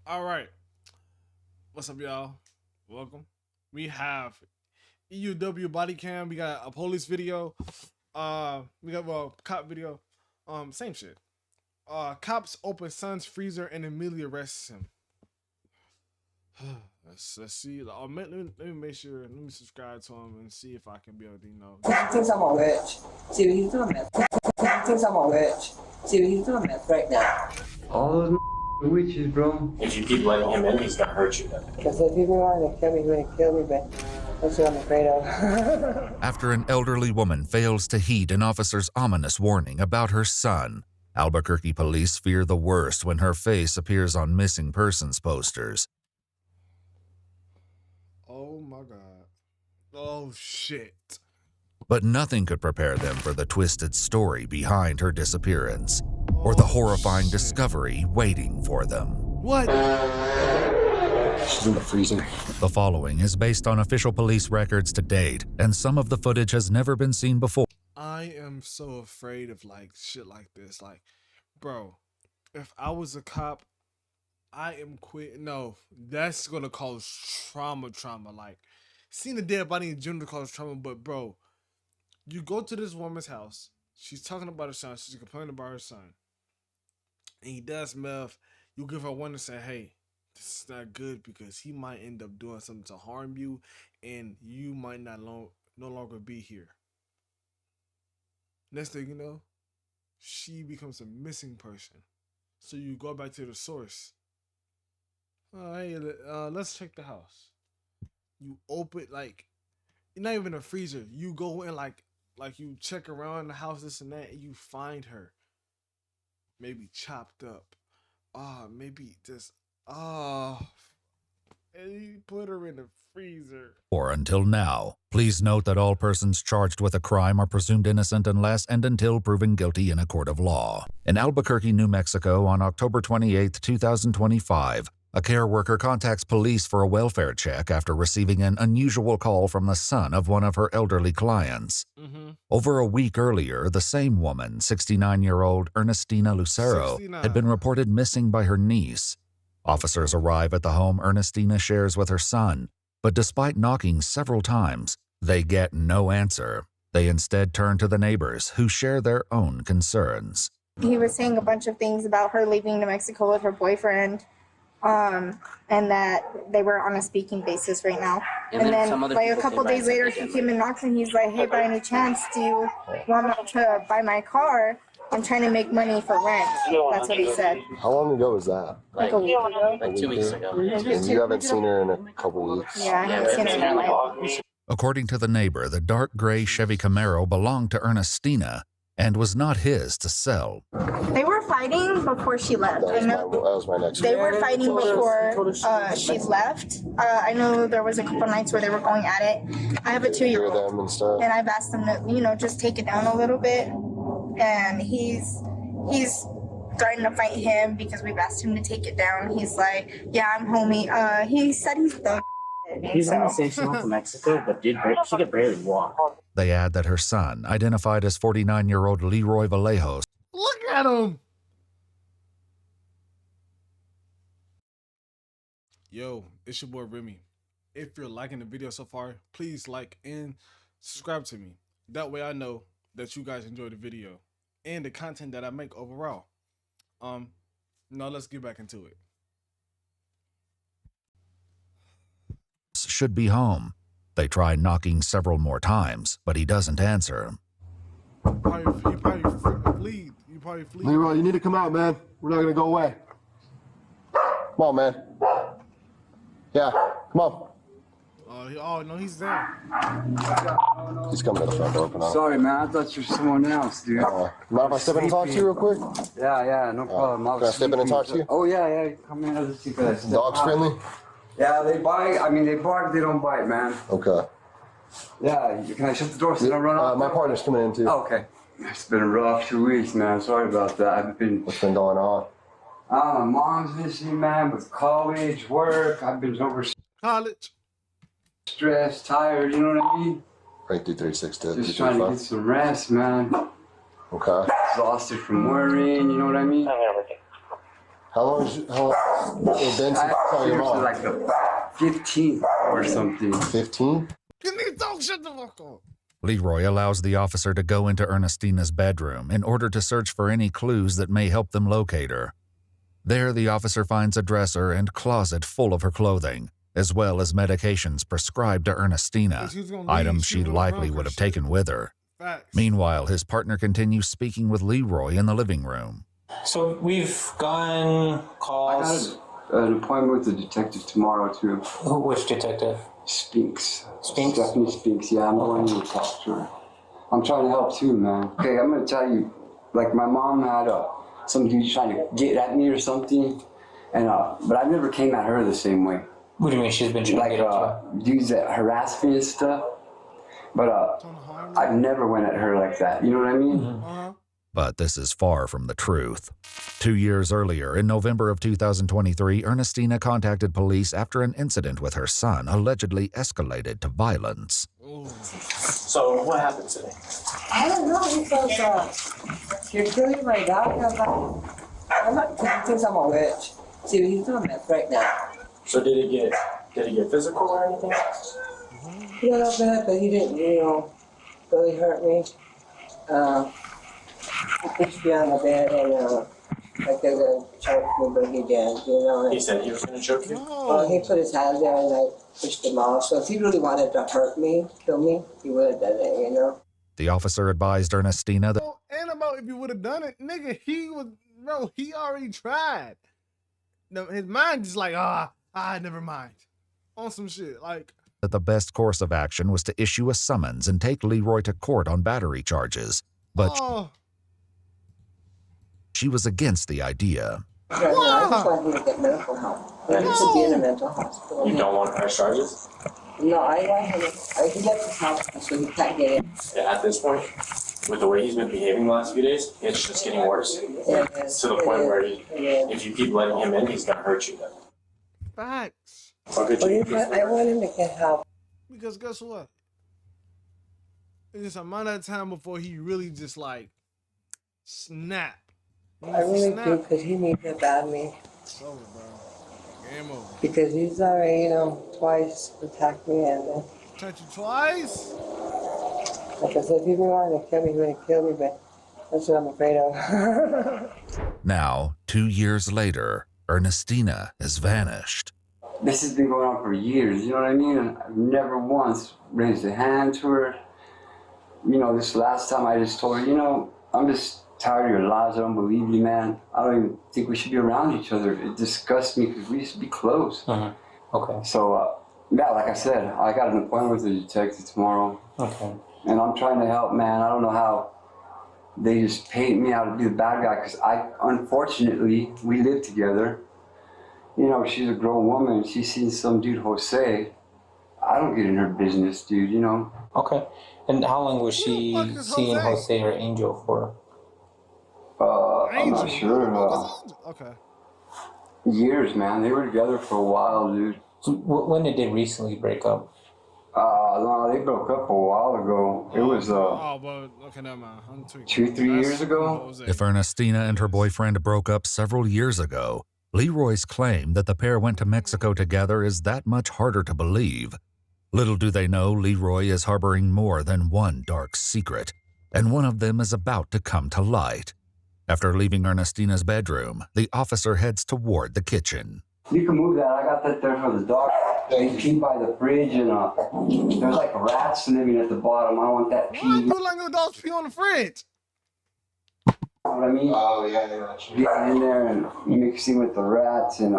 All right. What's up, y'all? Welcome. We have EUW body cam. We got a police video. We got cop video. Same shit. Cops open son's freezer and immediately arrests him. Let's see. Let me make sure. Let me subscribe to him and see if I can be able to, He thinks I'm a witch. See, he's doing meth. He thinks I'm a witch. See, he's doing meth right now. All those witches, bro. If you keep letting him in, he's gonna hurt you then. Because if he wanted to kill me, he's going to kill me, but that's what I'm afraid of. After an elderly woman fails to heed an officer's ominous warning about her son, Albuquerque police fear the worst when her face appears on missing persons posters. Oh my god. Oh shit. But nothing could prepare them for the twisted story behind her disappearance, or the horrifying discovery waiting for them. What? She's in the freezer. The following is based on official police records to date, and some of the footage has never been seen before. I am so afraid of shit like this. Bro, if I was a cop, I am quit. No, that's gonna cause trauma. Seeing a dead body in general causes trauma, but bro, you go to this woman's house. She's talking about her son. She's complaining about her son. And he does meth. You give her one and say, hey, this is not good because he might end up doing something to harm you and you might no longer be here. Next thing you know, she becomes a missing person. So you go back to the source. Hey, let's check the house. You open, you're not even a freezer. You go in like you check around the house, this and that, and you find her. Maybe chopped up. Maybe just, and you put her in the freezer. Or until now. Please note that all persons charged with a crime are presumed innocent unless and until proven guilty in a court of law. In Albuquerque, New Mexico, on October 28, 2025, a care worker contacts police for a welfare check after receiving an unusual call from the son of one of her elderly clients. Over a week earlier, the same woman, 69-year-old Ernestina Lucero, had been reported missing by her niece. Officers arrive at the home Ernestina shares with her son, but despite knocking several times, they get no answer. They instead turn to the neighbors, who share their own concerns. He was saying a bunch of things about her leaving New Mexico with her boyfriend. And that they were on a speaking basis right now. And then a couple days later, he came and knocked and he's like, hey, by any chance, do you want to buy my car? I'm trying to make money for rent. That's what he said. How long ago was that? Like a week ago. Like 2 weeks ago. And you haven't seen her in a couple weeks? Yeah, I haven't seen her in a while. According to the neighbor, the dark gray Chevy Camaro belonged to Ernestina and was not his to sell. They were fighting before she left. That was my next They were fighting before she left. I know there was a couple nights where they were going at it. I have a 2-year-old. them and stuff. And I've asked him to, just take it down a little bit. And he's starting to fight him because we've asked him to take it down. He's like, yeah, I'm homie. He said he's done. He's saying she went to Mexico, but she could barely walk. They add that her son, identified as 49-year-old Leroy Vallejos, Look at him. Yo, it's your boy Remy. If you're liking the video so far, please like and subscribe to me. That way I know that you guys enjoy the video and the content that I make overall. Now let's get back into it. should be home. They try knocking several more times, but he doesn't answer. You probably flee. Leroy, you need to come out, man. We're not going to go away. Come on, man. Yeah, come on. Oh, no, he's there. He's coming to the front door. Open up. Sorry, man. I thought you were someone else, dude. Mind if I step in and talk to you real quick? Yeah, no problem. Can I step in and talk to you? Oh, yeah. Come in. I'll just you guys. Dogs friendly? Yeah, they bite. I mean, they bark. They don't bite, man. Okay. Yeah, can I shut the door so they don't run off? My partner's coming in, too. Oh, okay. It's been a rough 2 weeks, man. Sorry about that. What's been going on? My mom's missing, man, with college, work. I've been over College. stressed, tired, you know what I mean? Right through 362. Just trying to get some rest, man. Okay. Exhausted from worrying, you know what I mean? How long has it been since I you saw your seriously mom? like the 15th or something. 15? You need to don't shut the fuck up. Leroy allows the officer to go into Ernestina's bedroom in order to search for any clues that may help them locate her. There, the officer finds a dresser and closet full of her clothing, as well as medications prescribed to Ernestina, If she was gonna leave, items she she would've likely drunk would her have shit. taken with her. Facts. Meanwhile, his partner continues speaking with Leroy in the living room. So we've gotten I calls. got an appointment with the detective tomorrow too. Which detective? Spinks. Spinks? Stephanie Spinks, yeah, I'm going to talk to her. I'm trying to help too, man. Okay, I'm gonna tell you, like my mom had some dude trying to get at me or something, and but I never came at her the same way. What do you mean she's been trying Like to get at you? dudes that harass me and stuff. But I've never went at her like that. You know what I mean? Uh-huh. But this is far from the truth. 2 years earlier, in November of 2023, Ernestina contacted police after an incident with her son allegedly escalated to violence. Ooh. So what happened today? I don't know. He says, you're killing my dog. I'm not because he thinks I'm a witch. See, he's doing meth right now. So did it get physical or anything? A little bit, but he didn't, really hurt me. He pushed me on the bed and, like they're gonna choke me, but he did, He said he was gonna choke you? He put his hand there and I pushed him off. So if he really wanted to hurt me, kill me, he would have done it, The officer advised Ernestina that Oh, and about if you would have done it, nigga, he already tried. No, his mind just like, never mind. On some shit, like. the best course of action was to issue a summons and take Leroy to court on battery charges. But Oh, she was against the idea. I just want him to get medical help. He should be in a mental hospital. You don't want press charges? No, I want him he left his house so he can't get in. Yeah, at this point, with the way he's been behaving the last few days, it's just getting worse. To the point where if you keep letting him in, he's gonna hurt you. facts. How could you? I want him to get help. Because guess what? It's just a matter of time before he really just like snap. I really do, because he needs it badly. It's over, bro. Game over. Because he's already, twice attacked me and Touch you twice? like I said, if he really wanted to kill me, he would have killed me, but that's what I'm afraid of. Now, 2 years later, Ernestina has vanished. This has been going on for years, you know what I mean? And I've never once raised a hand to her. This last time I just told her, I'm just tired of your lies. I don't believe you, man. I don't even think we should be around each other. It disgusts me because we used to be close. Okay. So, yeah, like I said, I got an appointment with the detective tomorrow. Okay. And I'm trying to help, man. I don't know how they just paint me out to be the bad guy because unfortunately, we live together. She's a grown woman. She's seen some dude, Jose. I don't get in her business, dude, Okay. And how long was Who the she fuck is seeing Jose? Jose or Angel for? I'm not sure. Okay. Years, man. They were together for a while, dude. So when did they recently break up? No, they broke up a while ago. It was Okay, never mind. I'm tweaking. 2-3 years ago. Jose. If Ernestina and her boyfriend broke up several years ago, Leroy's claim that the pair went to Mexico together is that much harder to believe. Little do they know Leroy is harboring more than one dark secret, and one of them is about to come to light. After leaving Ernestina's bedroom, the officer heads toward the kitchen. You can move that. I got that there for the dog. They pee by the fridge, and there's like rats living at the bottom. I don't want that pee. Why you letting the dogs pee on the fridge? You know what I mean? Oh, yeah. Getting in there and mixing with the rats and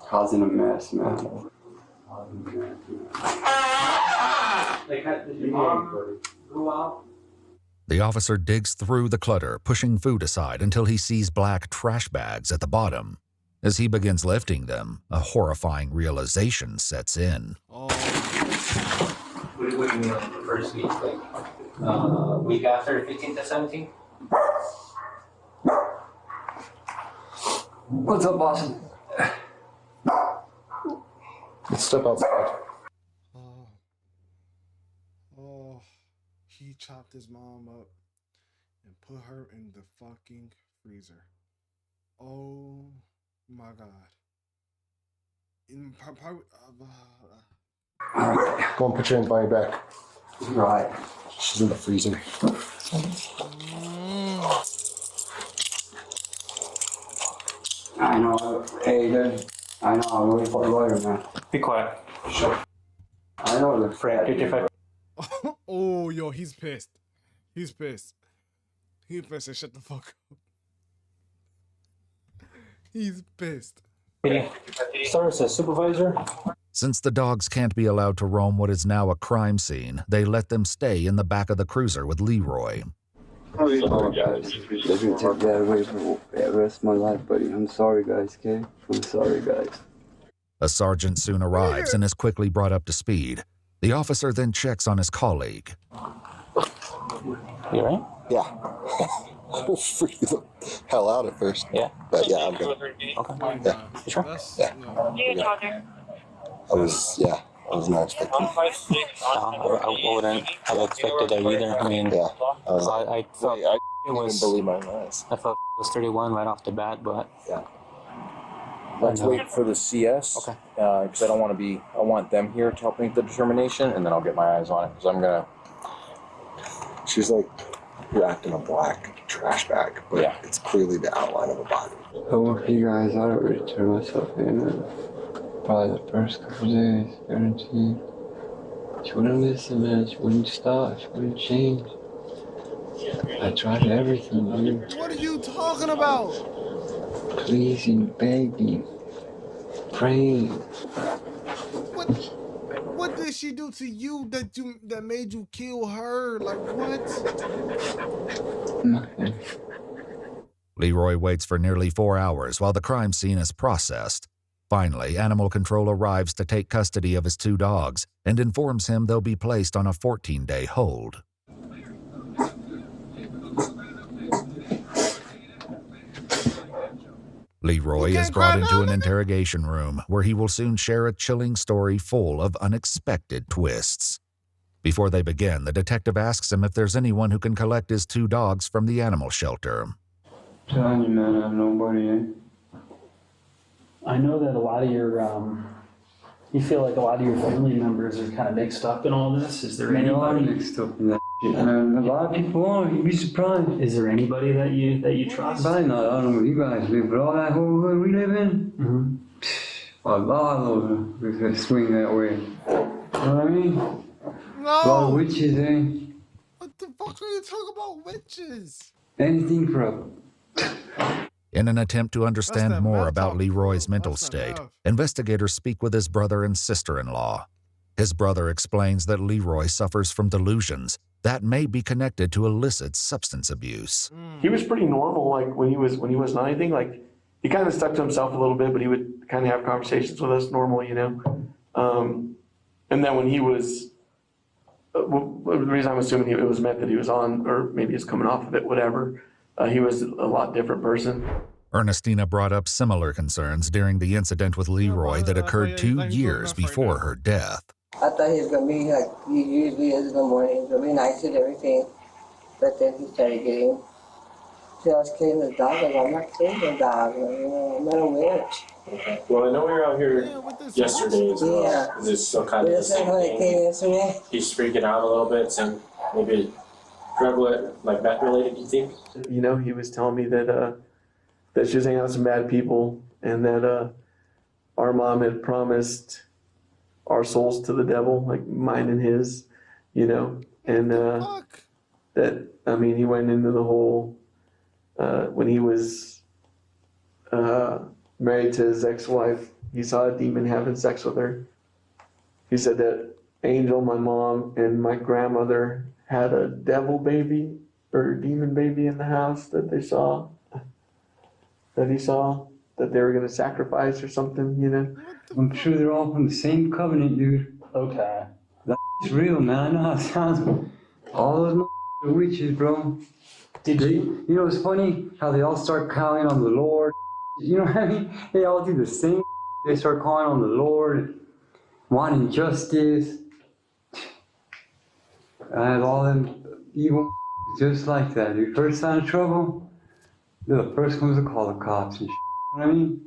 causing a mess, man. The officer digs through the clutter, pushing food aside until he sees black trash bags at the bottom. As he begins lifting them, a horrifying realization sets in. Oh, What do you mean on the first week? Like, week after 15th to 17th? What's up, boss? Let's step outside. he chopped his mom up and put her in the fucking freezer. Oh my God. All right. Go and put your hands behind your back. Right. She's in the freezer. I know. Hey, dude. I know. I'm waiting for a lawyer, man. Be quiet. I know the Frank, get your Oh, yo, he's pissed. He's pissed. He's pissed. And shut the fuck up. He's pissed. Start as a supervisor. Since the dogs can't be allowed to roam what is now a crime scene, they let them stay in the back of the cruiser with Leroy. Sorry, guys. They're gonna take that away for the rest of my life, buddy. I'm sorry, guys, okay? I'm sorry, guys. A sergeant soon arrives and is quickly brought up to speed. The officer then checks on his colleague. You right? Yeah. Freaked the hell out at first. Yeah. But yeah, I'm good. Okay. Yeah. You sure? Yeah. I was not expecting. I wouldn't have expected that either. I mean, Yeah. I felt I it didn't was. believe my eyes. I felt it was 31 right off the bat, but Yeah. Let's wait for the CS. Okay. Because I want them here to help make the determination, and then I'll get my eyes on it. Because I'm gonna. She's like wrapped in a black trash bag, but Yeah. it's clearly the outline of a body. I work for you guys. I don't really turn myself in. Probably the first couple days, guaranteed. She wouldn't listen, man. She wouldn't stop. She wouldn't change. I tried everything, dude. What are you talking about? Pleasing, begging, praying. What did she do to you that made you kill her? Like what? Nothing. Leroy waits for nearly 4 hours while the crime scene is processed. Finally, Animal Control arrives to take custody of his 2 dogs and informs him they'll be placed on a 14-day hold. Leroy is brought into an interrogation room where he will soon share a chilling story full of unexpected twists. Before they begin, the detective asks him if there's anyone who can collect his 2 dogs from the animal shelter. I'm telling you, man, I have nobody. I know that a lot of your, you feel like a lot of your family members are kind of mixed up in all this. Is there anybody? Mixed up in that shit, man. A lot of people are. You'd be surprised. Is there anybody that you trust? Probably not. I don't know where you guys live, but all that whole hood we live in, a lot of those are swing that way. You know what I mean? A lot of No. witches, eh? What the fuck are you talking about, witches? Anything for a... In an attempt to understand that more meth about talk, Leroy's bro. mental That's that state, meth. investigators speak with his brother and sister-in-law. His brother explains that Leroy suffers from delusions that may be connected to illicit substance abuse. He was pretty normal, like when he wasn't on anything. Like he kind of stuck to himself a little bit, but he would kind of have conversations with us normally, you know. And then when he was, the reason I'm assuming it was meth that he was on, or maybe he's coming off of it, whatever. He was a lot different person. Ernestina brought up similar concerns during the incident with Leroy that occurred 2 years before her death. I thought he was going to be like he usually is in the morning. He was going to be nice and everything. But then he started getting, see, I was killing the dog. I'm not killing the dog. I'm not a witch. Okay. Well, I know we were out here yesterday as well. Yeah. Is this still kind of the That's same how it came thing? yesterday. He's freaking out a little bit, saying maybe drug like meth related. You think? You know, he was telling me that that she was hanging out with some bad people, and that our mom had promised our souls to the devil, like mine and his, you know, and that, I mean, he went into the whole, when he was married to his ex-wife, he saw a demon having sex with her. He said that Angel, my mom, and my grandmother had a devil baby or demon baby in the house that he saw, that they were going to sacrifice or something, you know. I'm sure they're all from the same covenant, dude. Okay. That's real, man. I know how it sounds. All those are witches, bro. You know, it's funny how they all start calling on the Lord. You know what I mean? They all do the same. They start calling on the Lord, wanting justice. I have all them evil just like that, dude. First sign of trouble, they're the first ones to call the cops and shit. You know what I mean?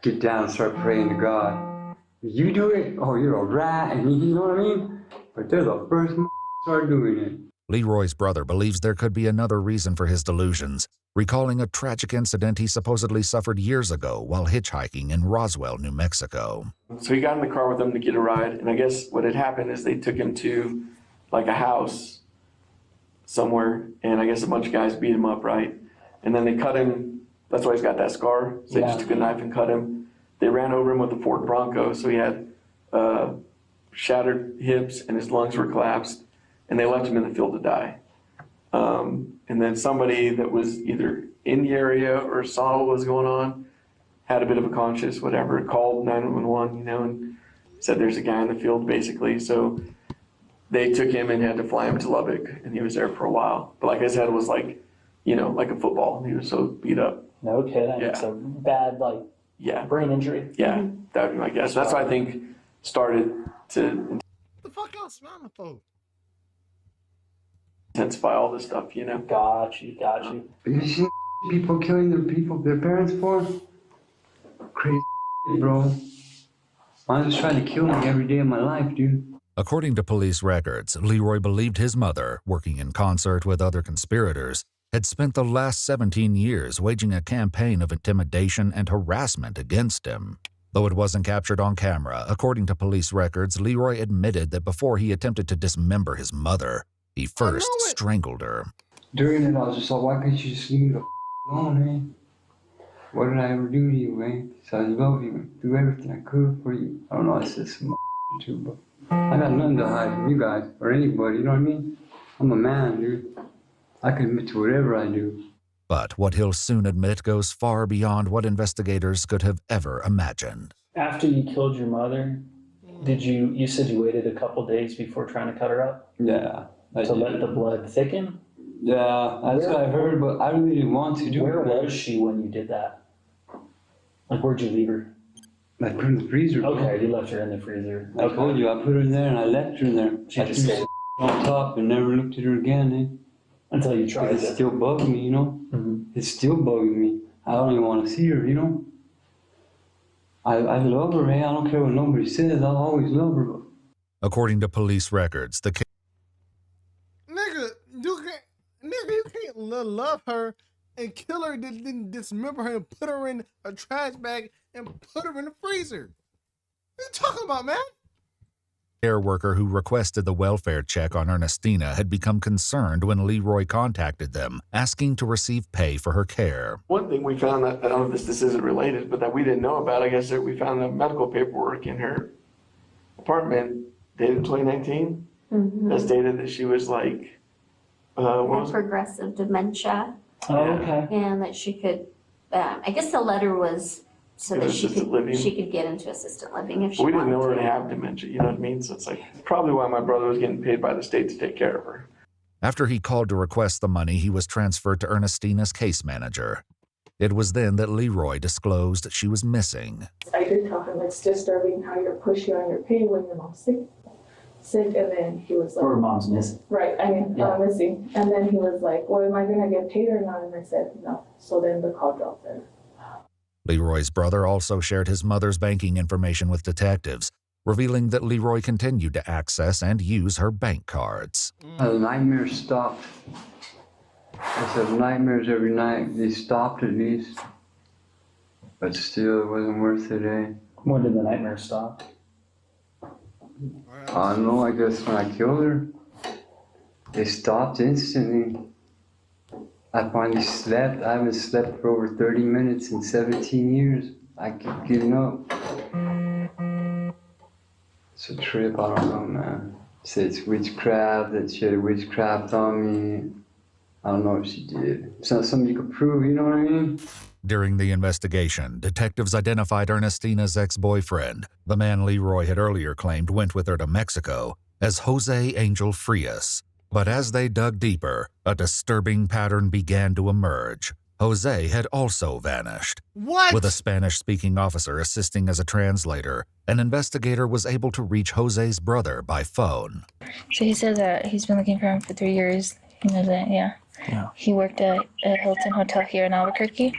Get down and start praying to God. You do it, oh, you're a rat, and you know what I mean? But they're the first to start doing it. Leroy's brother believes there could be another reason for his delusions, recalling a tragic incident he supposedly suffered years ago while hitchhiking in Roswell, New Mexico. So he got in the car with them to get a ride, and I guess what had happened is they took him to like a house somewhere, and I guess a bunch of guys beat him up, right? And then they cut him. That's why he's got that scar. So they just took a knife and cut him. They ran over him with a Ford Bronco, so he had shattered hips and his lungs were collapsed, and they left him in the field to die. And then somebody that was either in the area or saw what was going on, had a bit of a conscience, whatever, called 911, you know, and said there's a guy in the field, basically. So they took him and had to fly him to Lubbock, and he was there for a while. But like I said, it was like, you know, like a football. He was so beat up. No kidding. Yeah. It's a bad, like, brain injury. Yeah, that would be my guess. That's what I think started to What the fuck y'all smiling for? intensify all this stuff, you know? Got you. You see people killing their parents for? Crazy bro. I was trying to kill me every day of my life, dude. According to police records, Leroy believed his mother, working in concert with other conspirators, had spent the last 17 years waging a campaign of intimidation and harassment against him. Though it wasn't captured on camera, according to police records, Leroy admitted that before he attempted to dismember his mother, he first strangled her. During it, I was just like, why can't you just leave me the alone, man? What did I ever do to you, man? So I love you, do everything I could for you. I don't know, I said some too, but I got nothing to hide from you guys or anybody, you know what I mean? I'm a man, dude. I can admit to whatever I do. But what he'll soon admit goes far beyond what investigators could have ever imagined. After you killed your mother, you said you waited a couple days before trying to cut her up? Yeah. To let the blood thicken? Yeah, that's what I heard, but I really didn't want to do it. Where was she when you did that? Like, where'd you leave her? I put her in the freezer. Bro. Okay, you left her in the freezer. I told you, I put her in there and I left her in there. She I just stayed on top and never looked at her again, eh? Until you tried it. It still bugged me, you know? Mm-hmm. It's still bugging me. I don't even want to see her, you know? I love her, eh? I don't care what nobody says. I'll always love her. According to police records, the You can't love her and kill her, then dismember her and put her in a trash bag and put her in the freezer. What are you talking about, man? care worker who requested the welfare check on Ernestina had become concerned when Leroy contacted them, asking to receive pay for her care. One thing we found that, I don't know if this isn't related, but that we didn't know about, I guess, that we found the medical paperwork in her apartment dated 2019 that stated that she was like, progressive dementia. Oh, okay. And that she could, I guess the letter was so that she could get into assisted living if she we wanted didn't know her to. to have dementia, you know what I mean? So it's like, probably why my brother was getting paid by the state to take care of her. After he called to request the money, he was transferred to Ernestina's case manager. It was then that Leroy disclosed she was missing. I did tell him it's disturbing how you're pushy on your pay when your mom's sick, and then he was like, or mom's missing. Right, missing. And then he was like, well, am I gonna get paid or not? And I said, no. So then the call dropped there. Leroy's brother also shared his mother's banking information with detectives, revealing that Leroy continued to access and use her bank cards. The nightmares stopped. I said nightmares every night. They stopped at least. But still, it wasn't worth it, eh? When did the nightmares stop? I don't know, I guess when I killed her, they stopped instantly. I finally slept. I haven't slept for over 30 minutes in 17 years. I keep getting up. It's a trip, I don't know, man. Say it's witchcraft, that she had witchcraft on me. I don't know if she did. It's not something you could prove, you know what I mean? During the investigation, detectives identified Ernestina's ex-boyfriend, the man Leroy had earlier claimed went with her to Mexico, as Jose Angel Frias. But as they dug deeper, a disturbing pattern began to emerge. Jose had also vanished. What? With a Spanish-speaking officer assisting as a translator, an investigator was able to reach Jose's brother by phone. So he said that he's been looking for him for 3 years. He knows that, yeah. Yeah. He worked at a Hilton Hotel here in Albuquerque.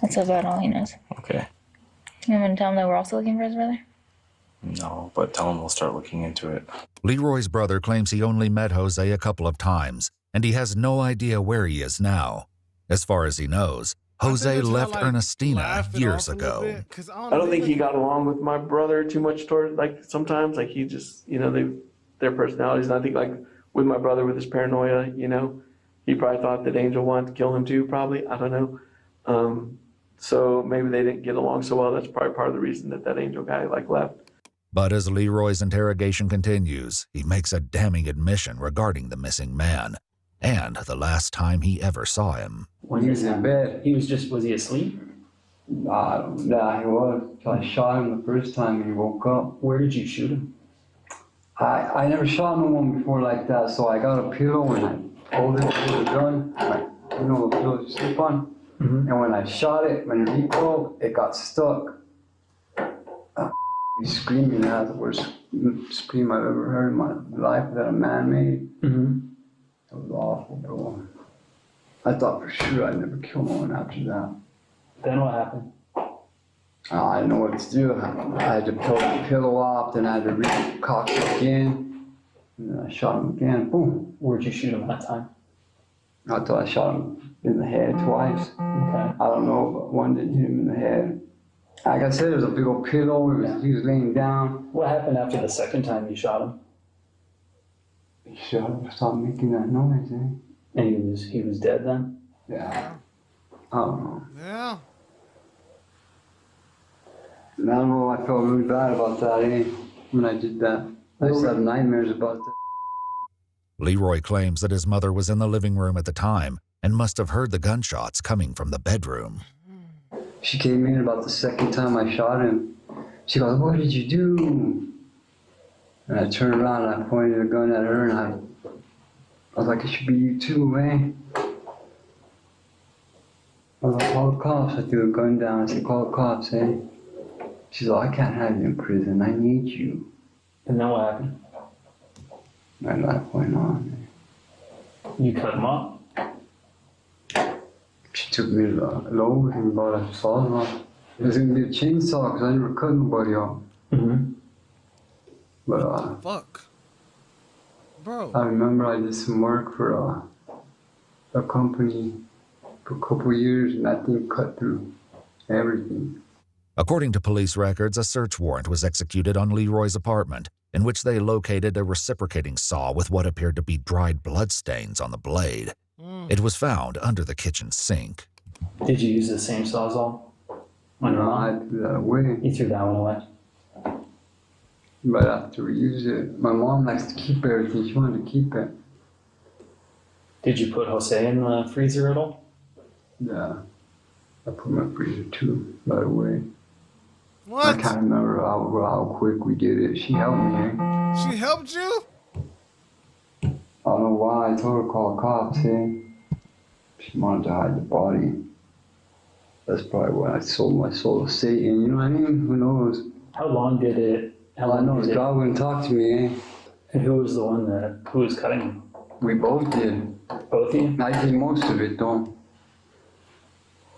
That's about all he knows. Okay. You want me to tell him that we're also looking for his brother? No, but tell him we'll start looking into it. Leroy's brother claims he only met Jose a couple of times, and he has no idea where he is now. As far as he knows, Jose left Ernestina years ago. I don't think he got along with my brother too much toward, like, sometimes, like, he just, you know, their personalities, and I think, like, with my brother, with his paranoia, you know, he probably thought that Angel wanted to kill him too, probably, I don't know. So maybe they didn't get along so well. That's probably part of the reason that Angel guy, like, left. But as Leroy's interrogation continues, he makes a damning admission regarding the missing man and the last time he ever saw him. When he was in bed, was he asleep? Yeah, he was. So I shot him the first time he woke up. Where did you shoot him? I never shot no one before like that, so I got a pillow and I pulled it with the gun, like, you know, the pillow you sleep on. Mm-hmm. And when I shot it, when it recoiled, it got stuck. He's screaming. That's the worst scream I've ever heard in my life that a man made. Mm-hmm. It was awful, bro. I thought for sure I'd never kill no one after that. Then what happened? I didn't know what to do. I had to pull the pillow off, then I had to recock it again. And then I shot him again. Boom. Where'd you shoot him that time? I thought I shot him in the head twice. Okay. I don't know, but one didn't hit him in the head. Like I said, there was a big old pillow. He was laying down. What happened after the second time you shot him? He shot him, stopped making that noise, eh? And he was dead then? Yeah. I don't know. Yeah. I don't know, I felt really bad about that, eh? When I did that. I used to have nightmares about that. Leroy claims that his mother was in the living room at the time and must have heard the gunshots coming from the bedroom. She came in about the second time I shot him. She goes, "What did you do?" And I turned around and I pointed a gun at her and I was like, "It should be you too, eh?" I was like, "Call the cops." I threw a gun down. I said, "Call the cops, eh?" She's like, "I can't have you in prison. I need you." And then what happened? My life went on. You cut him up? She took me to the Lowe's and bought a saw off. It was gonna be a chainsaw because I never cut nobody off. Mm-hmm. But fuck, bro. I remember I did some work for a company for a couple of years, and that thing cut through everything. According to police records, a search warrant was executed on Leroy's apartment, in which they located a reciprocating saw with what appeared to be dried bloodstains on the blade. It was found under the kitchen sink. Did you use the same sawzall? No, I threw that away. You threw that one away? Right after we used it. My mom likes to keep everything. She wanted to keep it. Did you put Jose in the freezer at all? Yeah. I put my freezer too, right away. What? I can't remember how quick we did it. She helped me, eh? She helped you? I don't know why. I told her to call the cops, eh? She wanted to hide the body. That's probably why I sold my soul to Satan. You know what I mean? Who knows? How long did it? How long I know God wouldn't talk to me, eh? And who was the one who was cutting him? We both did. Both of you? I did most of it, though.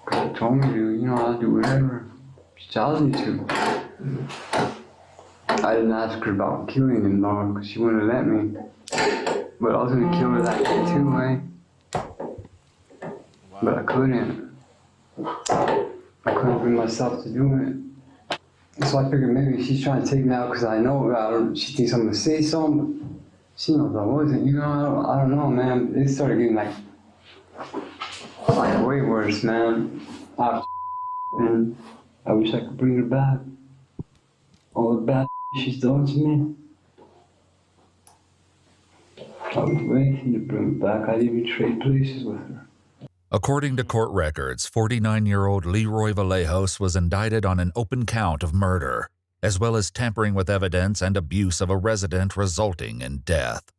Because she told me to, you know, I'll do whatever. She tells me to. I didn't ask her about killing him, though, because she wouldn't let me. But I was going to kill her that day, too, eh? Wow. But I couldn't. I couldn't bring myself to do it. So I figured maybe she's trying to take me out because I know she thinks I'm going to say something. She knows I wasn't. You know, I don't know, man. It started getting like way worse, man. And I wish I could bring her back. All the bad she's done to me. I was waiting to bring her back. I'd even trade places with her. According to court records, 49-year-old Leroy Vallejos was indicted on an open count of murder, as well as tampering with evidence and abuse of a resident resulting in death.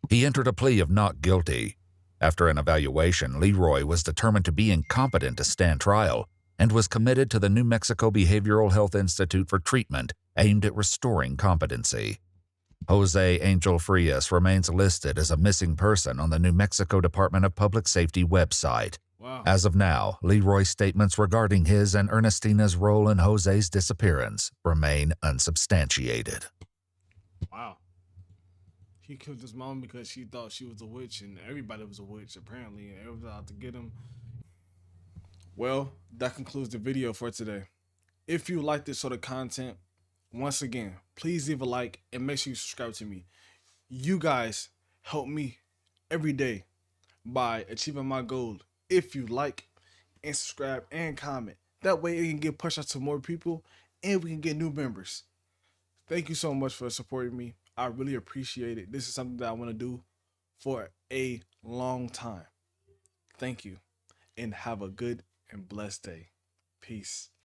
He entered a plea of not guilty. After an evaluation, Leroy was determined to be incompetent to stand trial and was committed to the New Mexico Behavioral Health Institute for treatment aimed at restoring competency. Jose Angel Frias remains listed as a missing person on the New Mexico Department of Public Safety website. Wow. As of now, Leroy's statements regarding his and Ernestina's role in Jose's disappearance remain unsubstantiated. Wow. He killed his mom because she thought she was a witch, and everybody was a witch, apparently, and everybody was out to get him. Well, that concludes the video for today. If you like this sort of content, once again, please leave a like and make sure you subscribe to me. You guys help me every day by achieving my goal. If you like and subscribe and comment, that way it can get pushed out to more people and we can get new members. Thank you so much for supporting me. I really appreciate it. This is something that I want to do for a long time. Thank you and have a good and blessed day. Peace.